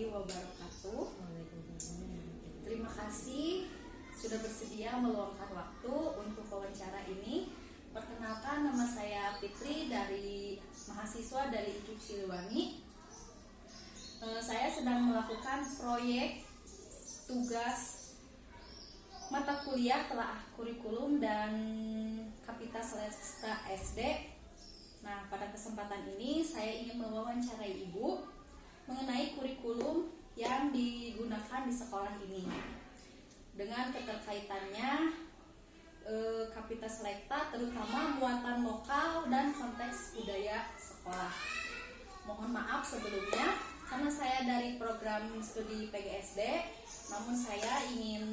warahmatullahi wabarakatuh. Terima kasih sudah bersedia meluangkan waktu untuk wawancara ini. Perkenalkan, nama saya Fitri dari mahasiswa dari IKIP Siliwangi. Saya sedang melakukan proyek tugas mata kuliah telaah kurikulum dan Kapita Selesta SD. Nah, pada kesempatan ini saya ingin mewawancarai Ibu mengenai kurikulum yang digunakan di sekolah ini. Dengan keterkaitannya Kapita Selekta, terutama muatan lokal dan konteks budaya sekolah. Mohon maaf sebelumnya karena saya dari program studi PGSD, namun saya ingin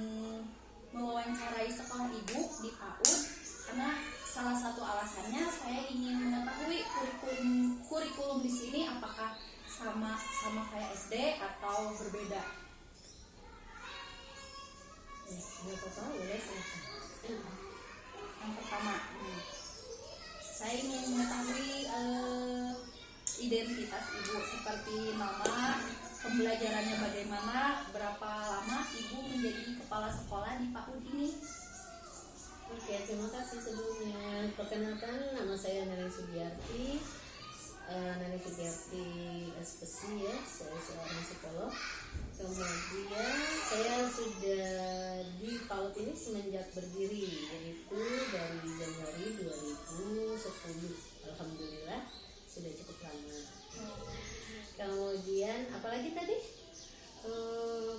mewawancarai sekolah Ibu di PAUD karena salah satu alasannya saya ingin mengetahui kurikulum di sini apakah sama kayak SD atau berbeda. Yang pertama, saya ingin mengetahui identitas Ibu, seperti nama, pembelajarannya bagaimana, berapa lama Ibu menjadi kepala sekolah di PAUD ini. Oke, terima kasih sebelumnya. Perkenalkan, nama saya Nani Sugiarti. Nani Sugiarti SPSI ya, saya seorang psikolog. Kemudian saya sudah di PAUD ini semenjak berdiri, yaitu dari Januari 2010. Alhamdulillah sudah cukup lama. Kemudian apalagi tadi?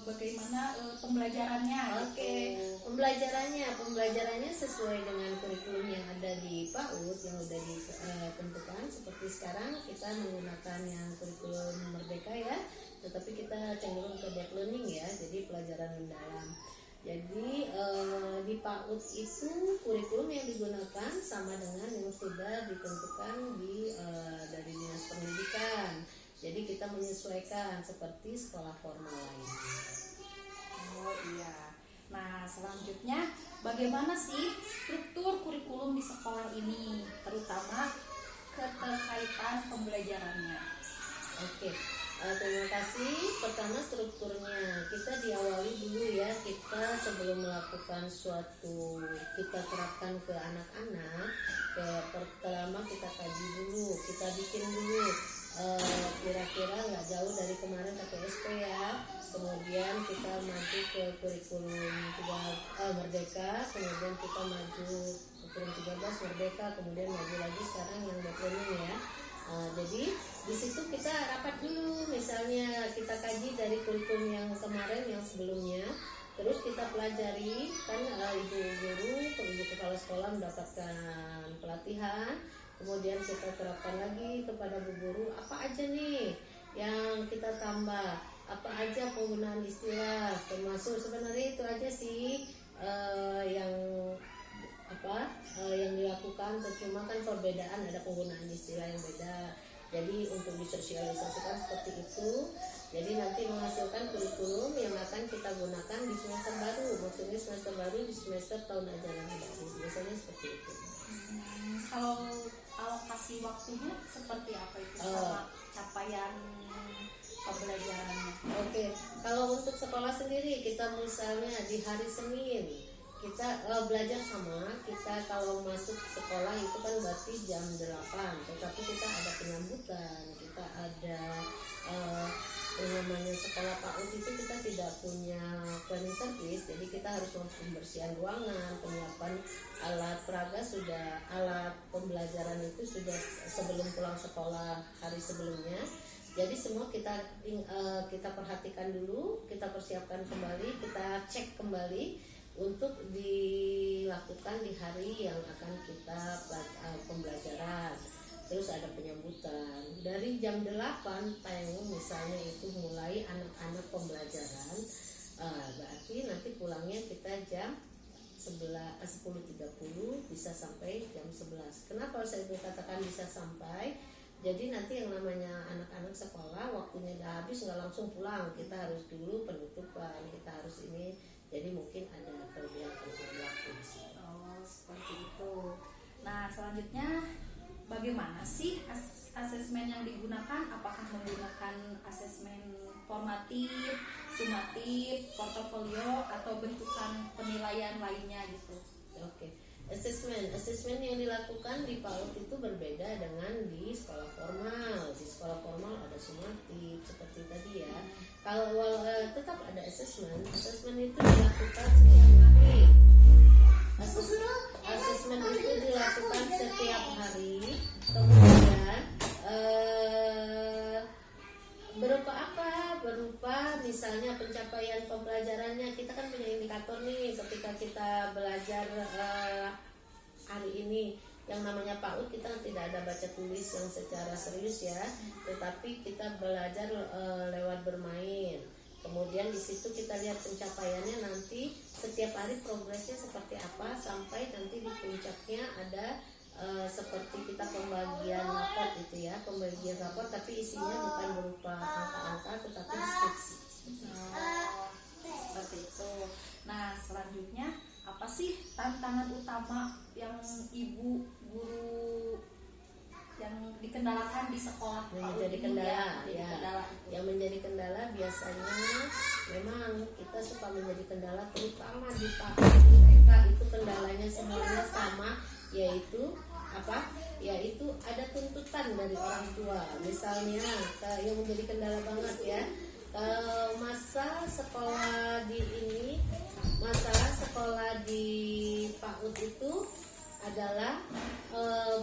Bagaimana pembelajarannya? Oke, pembelajarannya sesuai dengan kurikulum yang ada di PAUD yang sudah ditentukan. Seperti sekarang kita menggunakan yang kurikulum Merdeka ya, tetapi kita cenderung ke deep learning ya, jadi pelajaran mendalam. Jadi di PAUD itu kurikulum yang digunakan sama dengan yang sudah ditentukan dari Dinas Pendidikan. Jadi kita menyesuaikan seperti sekolah formal lain. Oh iya. Nah, selanjutnya bagaimana sih struktur kurikulum di sekolah ini, terutama keterkaitan pembelajarannya? Oke, terima kasih. Pertama strukturnya, kita diawali dulu ya. Kita sebelum melakukan suatu, kita terapkan ke anak-anak. Pertama kita kaji dulu, kita bikin dulu. Kira-kira nggak jauh dari kemarin KTSP ya. Kemudian kita maju ke kurikulum Merdeka, kemudian kita maju kurikulum 13 Merdeka, kemudian maju lagi sekarang yang deep learning ya. Jadi di situ kita rapat dulu, misalnya kita kaji dari kurikulum yang kemarin yang sebelumnya, terus kita pelajari kan, ibu guru, ibu kepala sekolah mendapatkan pelatihan. Kemudian kita terapkan lagi kepada bu guru, apa aja nih yang kita tambah, apa aja penggunaan istilah, termasuk sebenarnya itu aja sih yang dilakukan. Cuma kan perbedaan, ada penggunaan istilah yang beda. Jadi untuk disosialisasikan seperti itu. Jadi nanti menghasilkan kurikulum yang akan kita gunakan di semester baru. Maksudnya semester baru di semester tahun ajaran baru. Biasanya seperti itu. Kalau alokasi waktunya seperti apa itu sama capaian pembelajarannya? Oke, kalau untuk sekolah sendiri kita misalnya di hari Senin kita belajar sama, kita kalau masuk sekolah itu kan berarti jam 8, tetapi kita ada penyambutan, kita ada yang namanya sekolah PAUD itu kita tidak punya cleaning service, jadi kita harus melakukan pembersihan ruangan, penyiapan alat peraga sudah, alat pembelajaran itu sudah sebelum pulang sekolah hari sebelumnya. Jadi semua kita perhatikan dulu, kita persiapkan kembali, kita cek kembali untuk dilakukan di hari yang akan kita pembelajaran. Terus ada penyambutan dari jam 8 misalnya itu mulai anak-anak pembelajaran, berarti nanti pulangnya kita jam 10.30 bisa sampai jam 11. Kenapa saya berkatakan bisa sampai? Jadi nanti yang namanya anak-anak sekolah waktunya udah habis nggak langsung pulang, kita harus dulu penutupan, kita harus ini. Jadi mungkin ada kelebihan waktu di sini. Oh, seperti itu. Nah, selanjutnya bagaimana sih asesmen yang digunakan apakah menggunakan asesmen formatif, sumatif, portofolio atau bentukan penilaian lainnya gitu. Oke. Asesmen yang dilakukan di PAUD itu berbeda dengan di sekolah formal. Di sekolah formal ada sumatif seperti tadi ya. Kalau tetap ada asesmen itu dilakukan setiap hari. Asesmen itu dilakukan setiap hari. Kemudian berupa apa? Berupa misalnya pencapaian pembelajarannya. Kita kan punya indikator nih ketika kita belajar hari ini. Yang namanya PAUD kita tidak ada baca tulis yang secara serius ya, tetapi kita belajar lewat bermain. Kemudian di situ kita lihat pencapaiannya nanti setiap hari progresnya seperti apa sampai nanti di puncaknya ada seperti kita pembagian raport itu ya, pembagian raport tapi isinya bukan berupa angka-angka tetapi deskripsi. Seperti itu. Nah, selanjutnya apa sih tantangan utama yang ibu guru yang dikendalakan di sekolah Yang PAUD menjadi ini kendala ya, yang menjadi kendala biasanya memang kita suka menjadi kendala terutama di PAUD mereka itu kendalanya semuanya sama, yaitu apa? Yaitu ada tuntutan dari orang tua. Misalnya yang menjadi kendala banget ya, masalah sekolah di PAUD itu adalah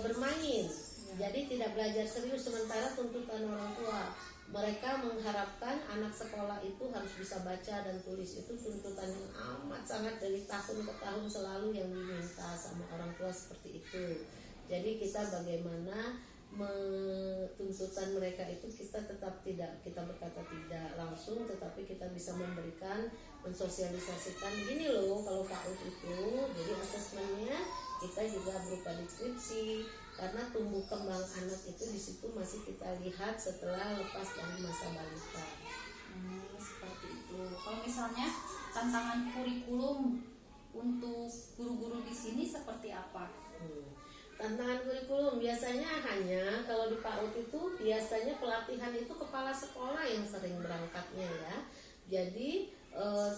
bermain. Jadi tidak belajar serius, sementara tuntutan orang tua mereka mengharapkan anak sekolah itu harus bisa baca dan tulis. Itu tuntutan yang amat sangat dari tahun ke tahun selalu yang diminta sama orang tua seperti itu. Jadi kita bagaimana tuntutan mereka itu kita tetap tidak, kita berkata tidak langsung, tetapi kita bisa memberikan, mensosialisasikan gini loh kalau PAUD itu. Jadi asesmennya kita juga berupa deskripsi, karena tumbuh kembang anak itu di situ masih kita lihat setelah lepas dari masa balita. Seperti itu. Kalau misalnya tantangan kurikulum untuk guru-guru di sini seperti apa? Tantangan kurikulum biasanya hanya kalau di PAUD itu biasanya pelatihan itu kepala sekolah yang sering berangkatnya ya. Jadi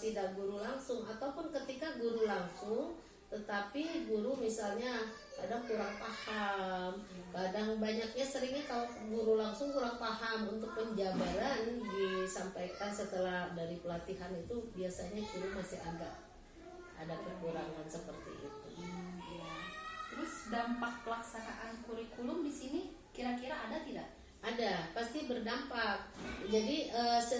tidak guru langsung, ataupun ketika guru langsung tetapi guru misalnya kadang kurang paham, kadang banyaknya seringnya kalau guru langsung kurang paham, untuk penjabaran disampaikan setelah dari pelatihan itu biasanya guru masih agak ada kekurangan seperti itu. Terus dampak pelaksanaan kurikulum di sini kira-kira ada tidak? Ada, pasti berdampak. Jadi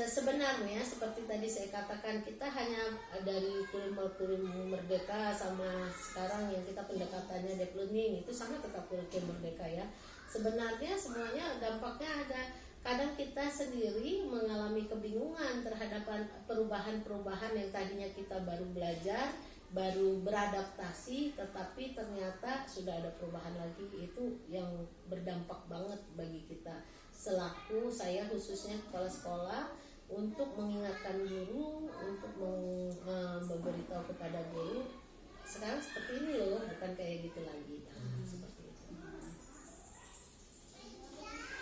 sebenarnya seperti tadi saya katakan, kita hanya dari kurikulum merdeka sama sekarang yang kita pendekatannya deep learning itu sama tetap kurikulum merdeka ya. Sebenarnya semuanya dampaknya ada. Kadang kita sendiri mengalami kebingungan terhadap perubahan-perubahan yang tadinya kita baru belajar, baru beradaptasi, tetapi ternyata sudah ada perubahan lagi. Itu yang berdampak banget bagi kita selaku saya khususnya kepala sekolah, untuk mengingatkan guru, untuk memberitahu kepada guru sekarang seperti ini loh, bukan kayak gitu lagi. Seperti itu.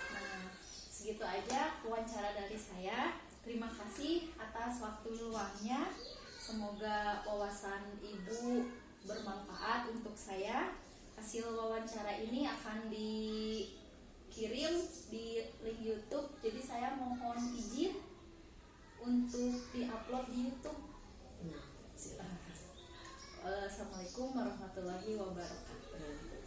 Nah, segitu aja wawancara dari saya. Terima kasih atas waktu luangnya. Semoga wawasan ibu bermanfaat untuk saya. Hasil wawancara ini akan dikirim di link YouTube. Jadi saya mohon izin untuk diupload di YouTube. Nah, silakan. Assalamualaikum warahmatullahi wabarakatuh.